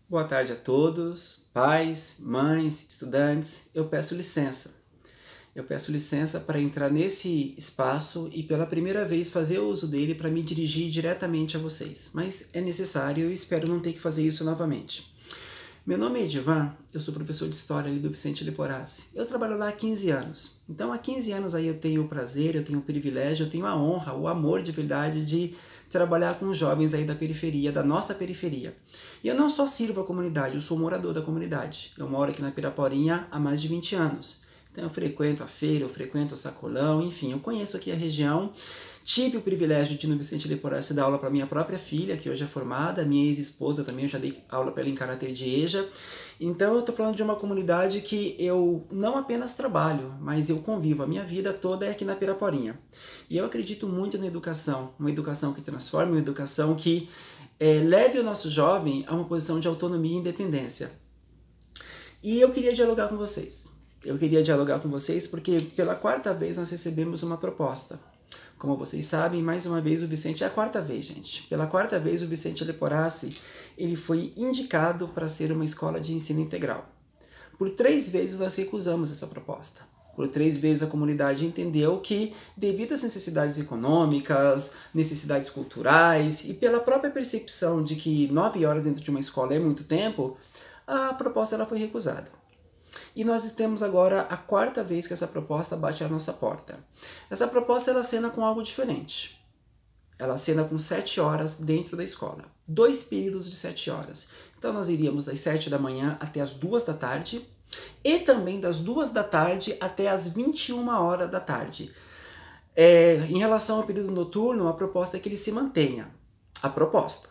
Boa tarde a todos, pais, mães, estudantes. Eu peço licença. Eu peço licença para entrar nesse espaço e pela primeira vez fazer uso dele para me dirigir diretamente a vocês. Mas é necessário e eu espero não ter que fazer isso novamente. Meu nome é Edivan, eu sou professor de História ali do Vicente Leporassi. Eu trabalho lá há 15 anos. Então há 15 anos aí eu tenho o prazer, eu tenho o privilégio, eu tenho a honra, o amor de verdade de trabalhar com os jovens aí da periferia, da nossa periferia. E eu não só sirvo a comunidade, eu sou morador da comunidade. Eu moro aqui na Piraporinha há mais de 20 anos. Então eu frequento a feira, eu frequento o sacolão, enfim, eu conheço aqui a região. Tive o privilégio de no Vicente Leporassi dar aula para minha própria filha, que hoje é formada, minha ex-esposa também, eu já dei aula para ela em caráter de EJA. Então eu estou falando de uma comunidade que eu não apenas trabalho, mas eu convivo, a minha vida toda é aqui na Piraporinha. E eu acredito muito na educação, uma educação que transforma, uma educação que leve o nosso jovem a uma posição de autonomia e independência. E eu queria dialogar com vocês. Eu queria dialogar com vocês porque pela quarta vez nós recebemos uma proposta. Como vocês sabem, mais uma vez o Vicente, é a quarta vez, gente. Pela quarta vez o Vicente Leporassi, ele foi indicado para ser uma escola de ensino integral. Por 3 vezes nós recusamos essa proposta. Por 3 vezes a comunidade entendeu que, devido às necessidades econômicas, necessidades culturais e pela própria percepção de que 9 horas dentro de uma escola é muito tempo, a proposta ela foi recusada. E nós temos agora a quarta vez que essa proposta bate à nossa porta. Essa proposta ela acena com algo diferente. Ela acena com 7 horas dentro da escola. 2 períodos de 7 horas. Então nós iríamos das 7 da manhã até as 2 da tarde e também das 2 da tarde até as 21 horas da tarde. Em relação ao período noturno, a proposta é que ele se mantenha. A proposta.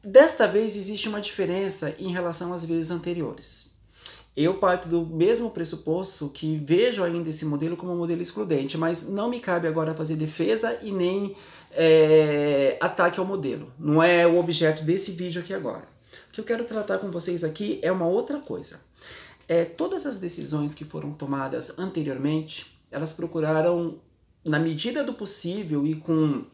Desta vez existe uma diferença em relação às vezes anteriores. Eu parto do mesmo pressuposto que vejo ainda esse modelo como um modelo excludente, mas não me cabe agora fazer defesa e nem ataque ao modelo. Não é o objeto desse vídeo aqui agora. O que eu quero tratar com vocês aqui é uma outra coisa. Todas as decisões que foram tomadas anteriormente, elas procuraram, na medida do possível e com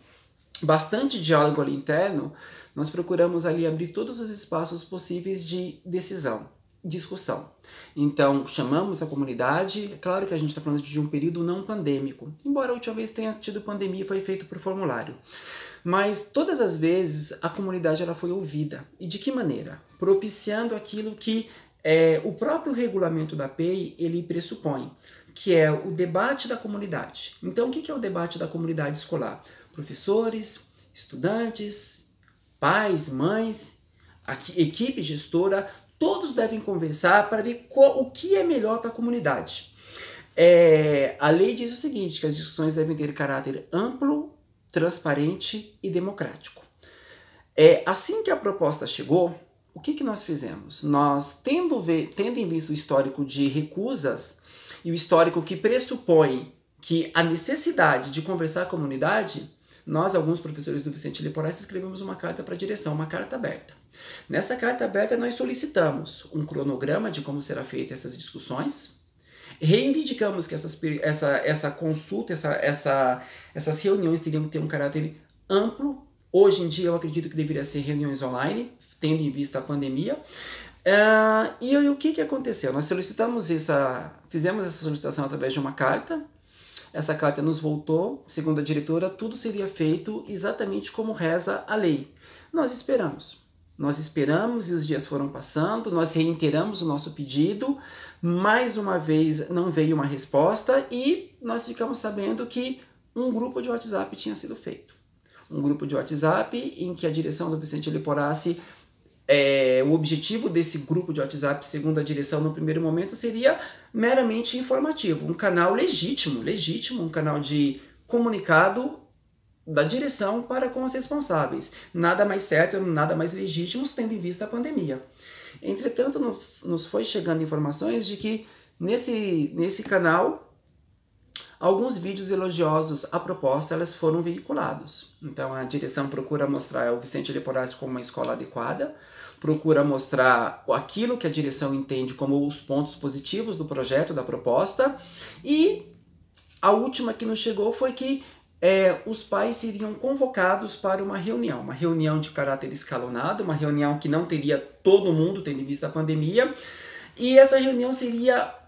bastante diálogo ali interno, nós procuramos ali abrir todos os espaços possíveis de decisão, discussão. Então, chamamos a comunidade, é claro que a gente está falando de um período não pandêmico, embora a última vez tenha tido pandemia e foi feito por formulário. Mas todas as vezes a comunidade ela foi ouvida. E de que maneira? Propiciando aquilo que o próprio regulamento da PEI ele pressupõe, que é o debate da comunidade. Então, o que é o debate da comunidade escolar? Professores, estudantes, pais, mães, equipe gestora, todos devem conversar para ver o que é melhor para a comunidade. A lei diz o seguinte, que as discussões devem ter caráter amplo, transparente e democrático. Assim que a proposta chegou, o que nós fizemos? Nós, tendo em vista o histórico de recusas e o histórico que pressupõe que a necessidade de conversar com a comunidade, nós, alguns professores do Vicente Leporassi, escrevemos uma carta para a direção, uma carta aberta. Nessa carta aberta, nós solicitamos um cronograma de como serão feitas essas discussões, reivindicamos que essa consulta, essas reuniões teriam que ter um caráter amplo. Hoje em dia, eu acredito que deveria ser reuniões online, tendo em vista a pandemia. E o que aconteceu? Nós fizemos essa solicitação através de uma carta. Essa carta nos voltou, segundo a diretora, tudo seria feito exatamente como reza a lei. Nós esperamos e os dias foram passando, nós reiteramos o nosso pedido, mais uma vez não veio uma resposta e nós ficamos sabendo que um grupo de WhatsApp tinha sido feito. Um grupo de WhatsApp em que a direção do Vicente Leporassi, o objetivo desse grupo de WhatsApp, segundo a direção no primeiro momento, seria meramente informativo, um canal legítimo, um canal de comunicado da direção para com os responsáveis. Nada mais certo, nada mais legítimo, tendo em vista a pandemia. Entretanto, nos foi chegando informações de que nesse canal, alguns vídeos elogiosos à proposta elas foram veiculados. Então a direção procura mostrar o Vicente Leporassi como uma escola adequada, procura mostrar aquilo que a direção entende como os pontos positivos do projeto, da proposta, e a última que nos chegou foi que os pais seriam convocados para uma reunião de caráter escalonado, uma reunião que não teria todo mundo, tendo em vista a pandemia, e essa reunião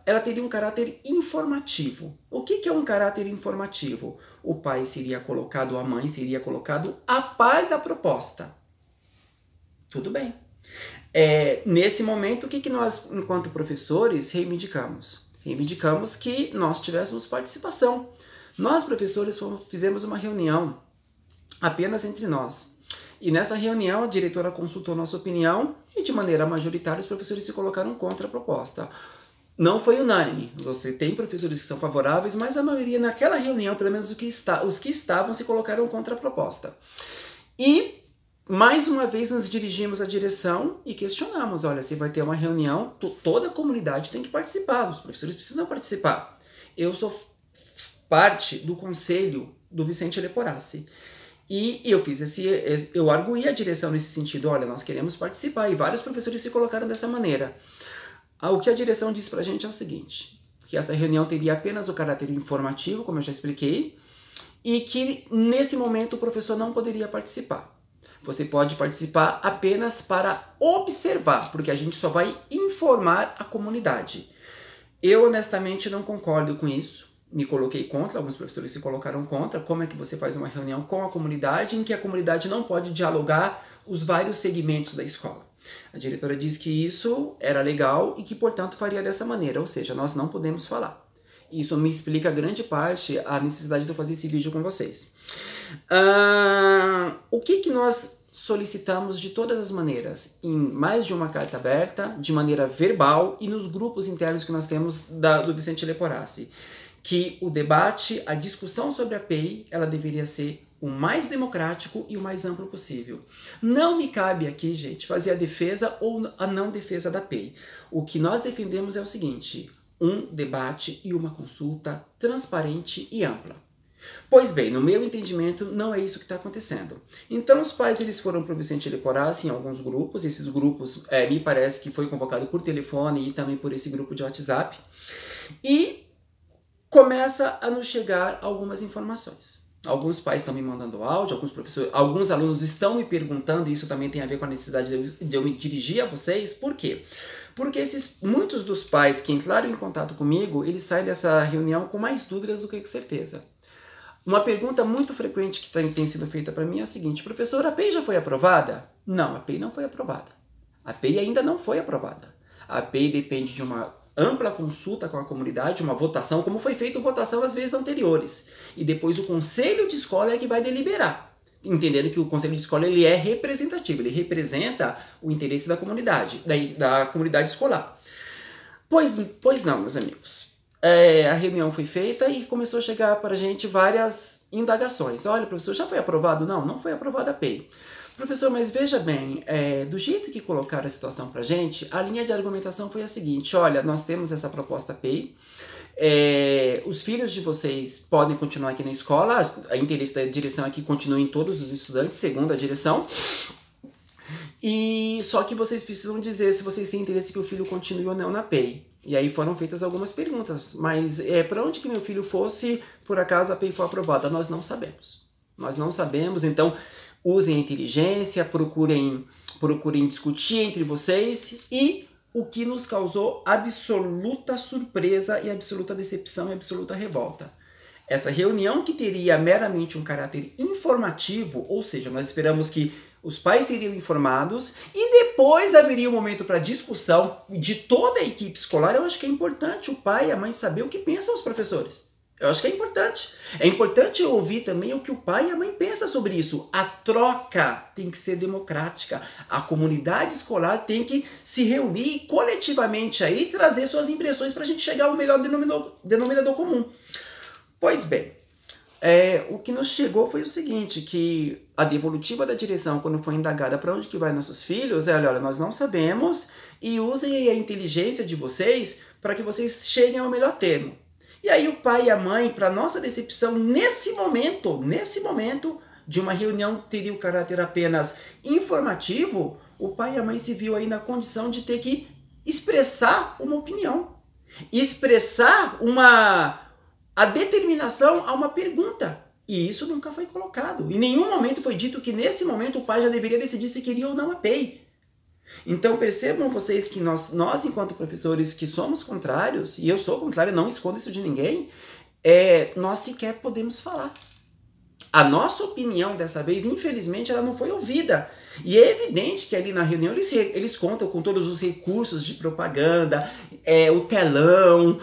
ela teria um caráter informativo. O que é um caráter informativo? O pai seria colocado, a mãe seria colocado a par da proposta. Tudo bem. Nesse momento, o que nós, enquanto professores, reivindicamos? Reivindicamos que nós tivéssemos participação. Nós, professores, fizemos uma reunião apenas entre nós. E nessa reunião, a diretora consultou nossa opinião e, de maneira majoritária, os professores se colocaram contra a proposta. Não foi unânime. Você tem professores que são favoráveis, mas a maioria, naquela reunião, pelo menos os que estavam, se colocaram contra a proposta. E mais uma vez nos dirigimos à direção e questionamos, olha, se vai ter uma reunião, toda a comunidade tem que participar, os professores precisam participar. Eu sou parte do conselho do Vicente Leporassi. E eu arguí a direção nesse sentido, olha, nós queremos participar, e vários professores se colocaram dessa maneira. O que a direção disse pra gente é o seguinte, que essa reunião teria apenas o caráter informativo, como eu já expliquei, e que nesse momento o professor não poderia participar. Você pode participar apenas para observar, porque a gente só vai informar a comunidade. Eu, honestamente, não concordo com isso. Me coloquei contra, alguns professores se colocaram contra. Como é que você faz uma reunião com a comunidade em que a comunidade não pode dialogar os vários segmentos da escola? A diretora disse que isso era legal e que, portanto, faria dessa maneira, ou seja, nós não podemos falar. Isso me explica grande parte a necessidade de eu fazer esse vídeo com vocês. O que nós solicitamos de todas as maneiras? Em mais de uma carta aberta, de maneira verbal e nos grupos internos que nós temos do Vicente Leporassi, que o debate, a discussão sobre a PEI, ela deveria ser o mais democrático e o mais amplo possível. Não me cabe aqui, gente, fazer a defesa ou a não defesa da PEI. O que nós defendemos é o seguinte, um debate e uma consulta transparente e ampla. Pois bem, no meu entendimento, não é isso que está acontecendo. Então, os pais eles foram para o Vicente Leporassi em alguns grupos. Esses grupos, me parece que foi convocado por telefone e também por esse grupo de WhatsApp. E começa a nos chegar algumas informações. Alguns pais estão me mandando áudio, alguns alunos estão me perguntando, e isso também tem a ver com a necessidade de eu me dirigir a vocês. Por quê? Porque muitos dos pais que entraram em contato comigo, eles saem dessa reunião com mais dúvidas do que com certeza. Uma pergunta muito frequente que tem sido feita para mim é a seguinte, professor, a PEI já foi aprovada? Não, a PEI não foi aprovada. A PEI ainda não foi aprovada. A PEI depende de uma ampla consulta com a comunidade, uma votação, como foi feita a votação às vezes anteriores. E depois o conselho de escola é que vai deliberar. Entendendo que o conselho de escola ele é representativo, ele representa o interesse da comunidade, da comunidade escolar. Pois não, meus amigos. A reunião foi feita e começou a chegar para a gente várias indagações. Olha, professor, já foi aprovado? Não, não foi aprovada a PEI. Professor, mas veja bem, do jeito que colocaram a situação para a gente, a linha de argumentação foi a seguinte, olha, nós temos essa proposta PEI, os filhos de vocês podem continuar aqui na escola, o interesse da direção é que continuem todos os estudantes, segundo a direção, e só que vocês precisam dizer se vocês têm interesse que o filho continue ou não na PEI. E aí foram feitas algumas perguntas, mas para onde que meu filho fosse, por acaso a PEI for aprovada? Nós não sabemos. Nós não sabemos, então usem a inteligência, procurem discutir entre vocês, e o que nos causou absoluta surpresa e absoluta decepção e absoluta revolta. Essa reunião que teria meramente um caráter informativo, ou seja, nós esperamos que os pais seriam informados e depois haveria um momento para discussão de toda a equipe escolar. Eu acho que é importante o pai e a mãe saber o que pensam os professores. Eu acho que é importante. É importante ouvir também o que o pai e a mãe pensam sobre isso. A troca tem que ser democrática. A comunidade escolar tem que se reunir coletivamente aí e trazer suas impressões para a gente chegar ao melhor denominador comum. Pois bem, o que nos chegou foi o seguinte, que a devolutiva da direção, quando foi indagada para onde que vai nossos filhos, olha, nós não sabemos e usem a inteligência de vocês para que vocês cheguem ao melhor termo. E aí o pai e a mãe, para nossa decepção, nesse momento de uma reunião que teria o caráter apenas informativo, o pai e a mãe se viu aí na condição de ter que expressar uma opinião, expressar a determinação a uma pergunta. E isso nunca foi colocado. Em nenhum momento foi dito que nesse momento o pai já deveria decidir se queria ou não a PEI. Então percebam vocês que nós enquanto professores que somos contrários, e eu sou contrário, não escondo isso de ninguém, nós sequer podemos falar. A nossa opinião dessa vez, infelizmente, ela não foi ouvida. E é evidente que ali na reunião eles contam com todos os recursos de propaganda, o telão,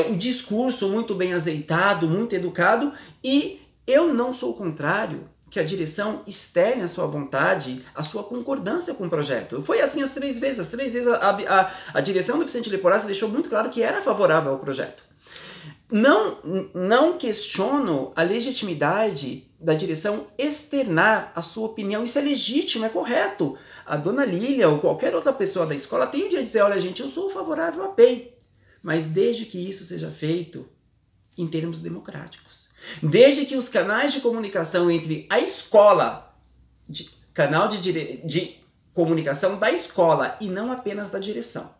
o discurso muito bem azeitado, muito educado, e eu não sou contrário que a direção externe a sua vontade, a sua concordância com o projeto. Foi assim as 3 vezes. As 3 vezes a direção do Vicente Leporassi deixou muito claro que era favorável ao projeto. Não questiono a legitimidade da direção externar a sua opinião. Isso é legítimo, é correto. A dona Lília ou qualquer outra pessoa da escola tem o direito de dizer, olha gente, eu sou favorável à PEI. Mas desde que isso seja feito em termos democráticos. Desde que os canais de comunicação entre a escola, canal de comunicação da escola e não apenas da direção.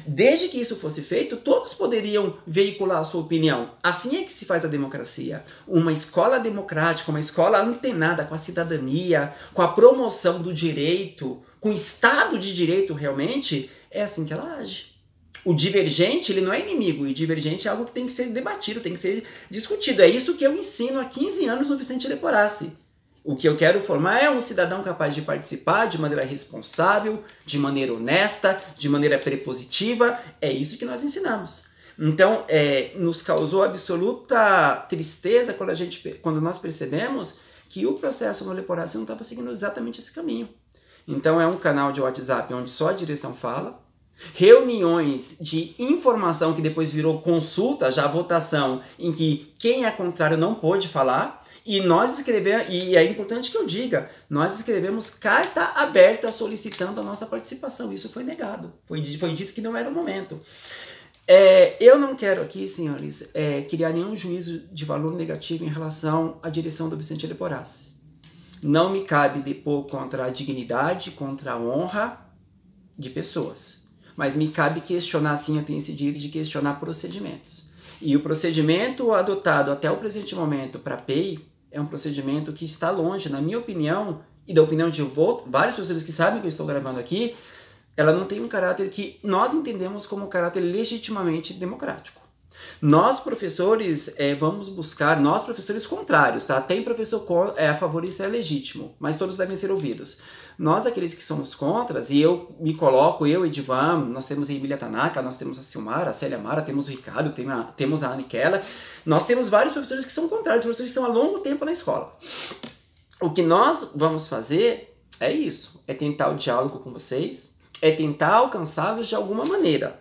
Desde que isso fosse feito, todos poderiam veicular a sua opinião. Assim é que se faz a democracia. Uma escola democrática, uma escola antenada com a cidadania, com a promoção do direito, com o Estado de Direito realmente, é assim que ela age. O divergente, ele não é inimigo, o divergente é algo que tem que ser debatido, tem que ser discutido. É isso que eu ensino há 15 anos no Vicente Leporassi. O que eu quero formar é um cidadão capaz de participar de maneira responsável, de maneira honesta, de maneira prepositiva. É isso que nós ensinamos. Então, nos causou absoluta tristeza quando nós percebemos que o processo no Leporassi não estava seguindo exatamente esse caminho. Então, é um canal de WhatsApp onde só a direção fala, reuniões de informação que depois virou consulta, já votação, em que quem é contrário não pôde falar. E nós escrevemos, e é importante que eu diga, nós escrevemos carta aberta solicitando a nossa participação. Isso foi negado. Foi dito que não era o momento. Eu não quero aqui, senhores, criar nenhum juízo de valor negativo em relação à direção do Vicente Leporassi. Não me cabe depor contra a dignidade, contra a honra de pessoas. Mas me cabe questionar, sim, eu tenho esse direito de questionar procedimentos. E o procedimento adotado até o presente momento para a PEI é um procedimento que está longe, na minha opinião, e da opinião de várias pessoas que sabem que eu estou gravando aqui, ela não tem um caráter que nós entendemos como um caráter legitimamente democrático. Nós, professores, vamos buscar, nós, professores contrários, tá? Tem professor a favor, isso é legítimo, mas todos devem ser ouvidos. Nós, aqueles que somos contras, e eu me coloco, eu, Edivan, nós temos a Emília Tanaka, nós temos a Silmara, a Célia Mara, temos o Ricardo, temos a Aniquela, nós temos vários professores que são contrários, professores que estão há longo tempo na escola. O que nós vamos fazer é isso, é tentar o diálogo com vocês, é tentar alcançá-los de alguma maneira.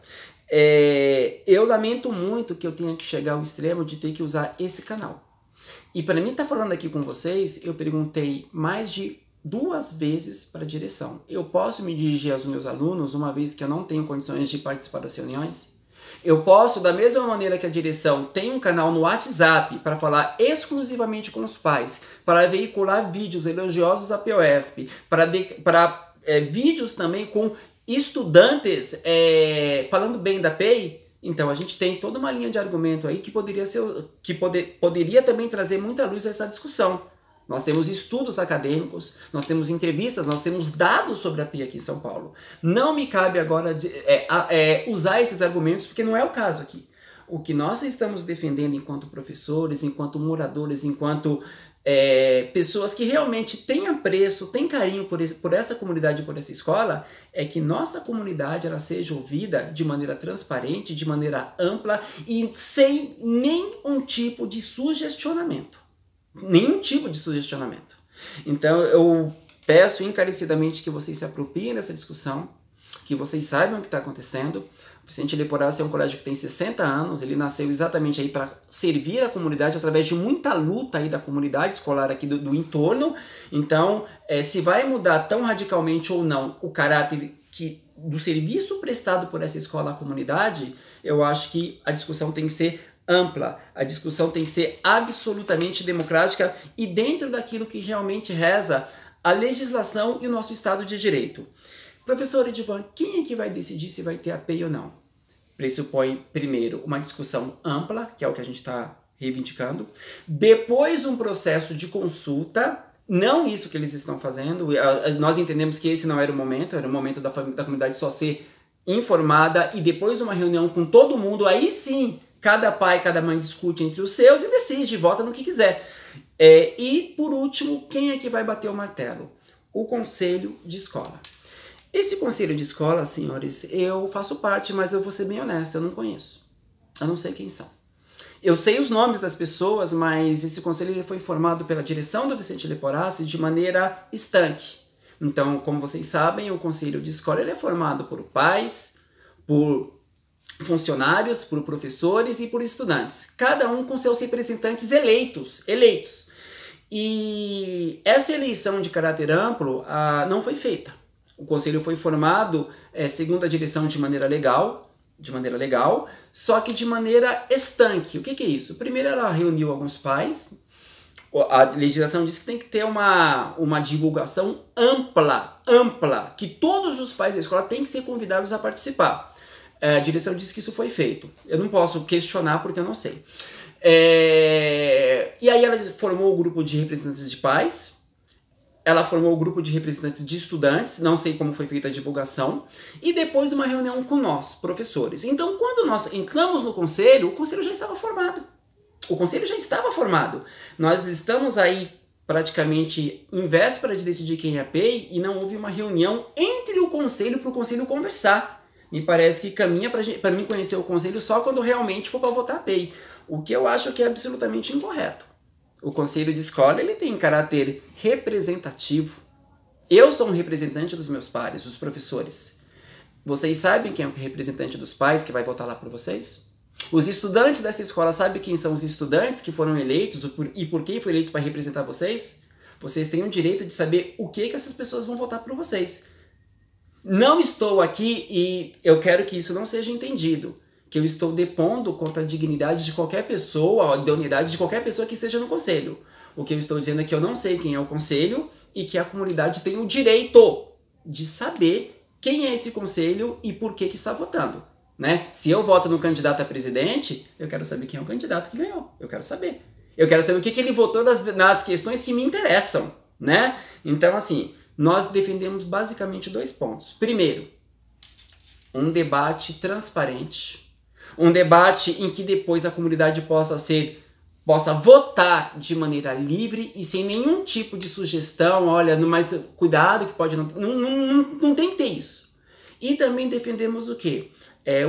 Eu lamento muito que eu tenha que chegar ao extremo de ter que usar esse canal. E para mim estar falando aqui com vocês, eu perguntei mais de 2 vezes para a direção. Eu posso me dirigir aos meus alunos, uma vez que eu não tenho condições de participar das reuniões? Eu posso, da mesma maneira que a direção tem um canal no WhatsApp para falar exclusivamente com os pais, para veicular vídeos elogiosos à POSP, para vídeos também com estudantes falando bem da PEI, então a gente tem toda uma linha de argumento aí que poderia também trazer muita luz a essa discussão. Nós temos estudos acadêmicos, nós temos entrevistas, nós temos dados sobre a PEI aqui em São Paulo. Não me cabe agora usar esses argumentos, porque não é o caso aqui. O que nós estamos defendendo enquanto professores, enquanto moradores, enquanto pessoas que realmente têm apreço, têm carinho por essa comunidade, por essa escola, é que nossa comunidade ela seja ouvida de maneira transparente, de maneira ampla e sem nenhum tipo de sugestionamento. Nenhum tipo de sugestionamento. Então eu peço encarecidamente que vocês se apropriem dessa discussão, que vocês saibam o que está acontecendo. O Vicente Leporassi é um colégio que tem 60 anos, ele nasceu exatamente aí para servir a comunidade através de muita luta aí da comunidade escolar aqui do entorno. Então, se vai mudar tão radicalmente ou não o caráter do serviço prestado por essa escola à comunidade, eu acho que a discussão tem que ser ampla, a discussão tem que ser absolutamente democrática e dentro daquilo que realmente reza a legislação e o nosso Estado de Direito. Professor Edivan, quem é que vai decidir se vai ter a PEI ou não? Pressupõe, primeiro, uma discussão ampla, que é o que a gente está reivindicando. Depois um processo de consulta, não isso que eles estão fazendo, nós entendemos que esse não era o momento, era o momento da comunidade só ser informada, e depois uma reunião com todo mundo, aí sim, cada pai, cada mãe discute entre os seus e decide, vota no que quiser. E, por último, quem é que vai bater o martelo? O conselho de escola. Esse conselho de escola, senhores, eu faço parte, mas eu vou ser bem honesto, eu não conheço. Eu não sei quem são. Eu sei os nomes das pessoas, mas esse conselho ele foi formado pela direção do Vicente Leporassi de maneira estanque. Então, como vocês sabem, o conselho de escola ele é formado por pais, por funcionários, por professores e por estudantes. Cada um com seus representantes eleitos. E essa eleição de caráter amplo não foi feita. O conselho foi formado, segundo a direção, de maneira legal, só que de maneira estanque. O que é isso? Primeiro ela reuniu alguns pais, a legislação diz que tem que ter uma divulgação ampla, que todos os pais da escola têm que ser convidados a participar. A direção diz que isso foi feito. Eu não posso questionar porque eu não sei. E aí ela formou o grupo de representantes de pais, ela formou o grupo de representantes de estudantes, não sei como foi feita a divulgação, e depois uma reunião com nós, professores. Então, quando nós entramos no conselho, o conselho já estava formado. Nós estamos aí praticamente em véspera de decidir quem é a PEI e não houve uma reunião entre o conselho para o conselho conversar. Me parece que caminha para mim conhecer o conselho só quando realmente for para votar a PEI. O que eu acho que é absolutamente incorreto. O conselho de escola ele tem caráter representativo. Eu sou um representante dos meus pares, dos professores. Vocês sabem quem é o representante dos pais que vai votar lá por vocês? Os estudantes dessa escola sabem quem são os estudantes que foram eleitos e por quem foram eleitos para representar vocês? Vocês têm o direito de saber o que essas pessoas vão votar por vocês. Não estou aqui e eu quero que isso não seja entendido, que eu estou depondo contra a dignidade de qualquer pessoa, a idoneidade de qualquer pessoa que esteja no conselho. O que eu estou dizendo é que eu não sei quem é o conselho e que a comunidade tem o direito de saber quem é esse conselho e por que está votando. Né? Se eu voto no candidato a presidente, eu quero saber quem é o candidato que ganhou. Eu quero saber. Eu quero saber o que ele votou nas questões que me interessam. Né? Então, assim, nós defendemos basicamente 2 pontos. Primeiro, um debate transparente. Um debate em que depois a comunidade possa votar de maneira livre e sem nenhum tipo de sugestão, olha, mas cuidado que pode não tem que ter isso. E também defendemos o quê?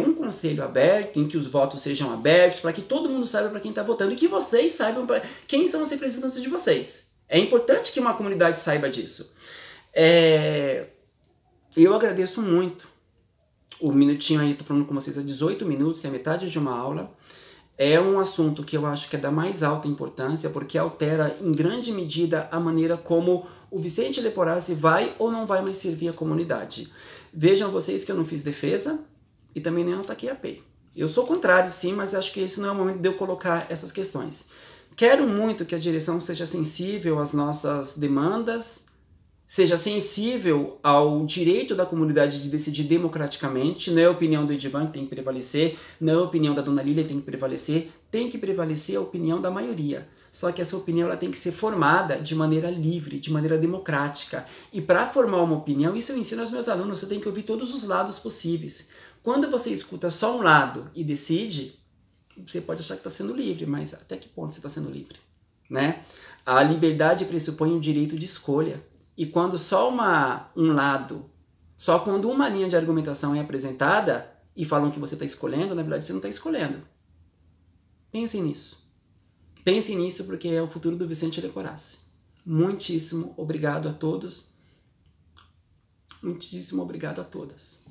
Um conselho aberto, em que os votos sejam abertos, para que todo mundo saiba para quem está votando e que vocês saibam quem são os representantes de vocês. É importante que uma comunidade saiba disso. Eu agradeço muito. O minutinho aí, tô falando com vocês há 18 minutos, é metade de uma aula. É um assunto que eu acho que é da mais alta importância, porque altera em grande medida a maneira como o Vicente Leporassi vai ou não vai mais servir a comunidade. Vejam vocês que eu não fiz defesa e também nem ataquei a PEI. Eu sou contrário, sim, mas acho que esse não é o momento de eu colocar essas questões. Quero muito que a direção seja sensível às nossas demandas, seja sensível ao direito da comunidade de decidir democraticamente. Não é a opinião do Edivan que tem que prevalecer, não é a opinião da Dona Lília que tem que prevalecer a opinião da maioria. Só que essa opinião ela tem que ser formada de maneira livre, de maneira democrática. E para formar uma opinião, isso eu ensino aos meus alunos, você tem que ouvir todos os lados possíveis. Quando você escuta só um lado e decide, você pode achar que está sendo livre, mas até que ponto você está sendo livre? Né? A liberdade pressupõe o direito de escolha. E quando só quando uma linha de argumentação é apresentada e falam que você está escolhendo, na verdade você não está escolhendo. Pensem nisso. Pensem nisso porque é o futuro do Vicente Leporassi. Muitíssimo obrigado a todos. Muitíssimo obrigado a todas.